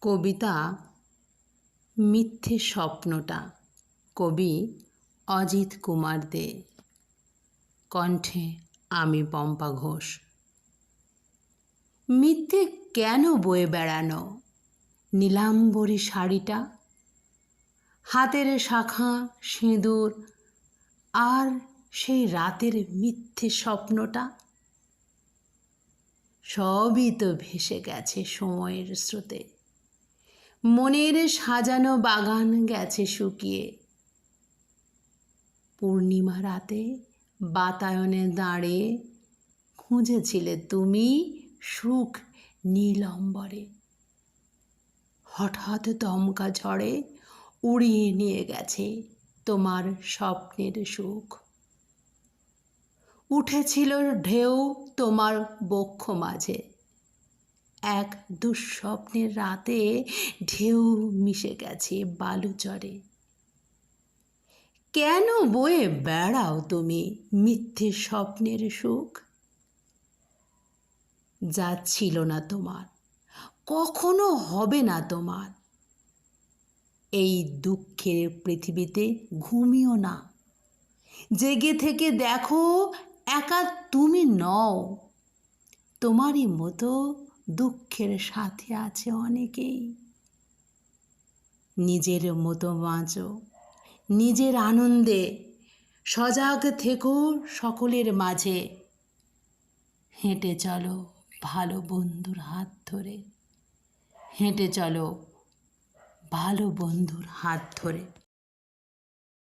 কবিতা মিথ্যে স্বপ্নটা, কবি অজিত কুমার দে, কণ্ঠে আমি পম্পা ঘোষ। মিথ্যে কেন বয়ে বেড়ানো নীলাম্বরী শাড়িটা, হাতের শাখা সিঁদুর আর সেই রাতের মিথ্যে স্বপ্নটা, সবই তো ভেসে গেছে সময়ের স্রোতে। মনের সাজানো বাগান গেছে শুকিয়ে। পূর্ণিমা রাতে বাতায়নে দাঁড়িয়ে খুঁজেছিলে তুমি সুখ নীল অম্বরে। হঠাৎ দমকা ঝড়ে উড়িয়ে নিয়ে গেছে তোমার স্বপ্নের সুখ। উঠেছিল ঢেউ তোমার বক্ষ মাঝে, এক দুঃস্বপ্নের রাতে ঢেউ মিশে গেছে বালুচরে। কেন বয়ে বেড়াও তুমি মিথ্যে স্বপ্নের সুখ? যা ছিল না তোমার, কখনো হবে না তোমার। এই দুঃখের পৃথিবীতে ঘুমিও না, জেগে থেকে দেখো একা তুমি নও। তোমারই মতো দুঃখের সাথে আছে অনেকেই। নিজের মতো বাঁচো, নিজের আনন্দে সজাগ থেকো সকলের মাঝে। হেঁটে চলো ভালো বন্ধুর হাত ধরে, হেঁটে চলো ভালো বন্ধুর হাত ধরে।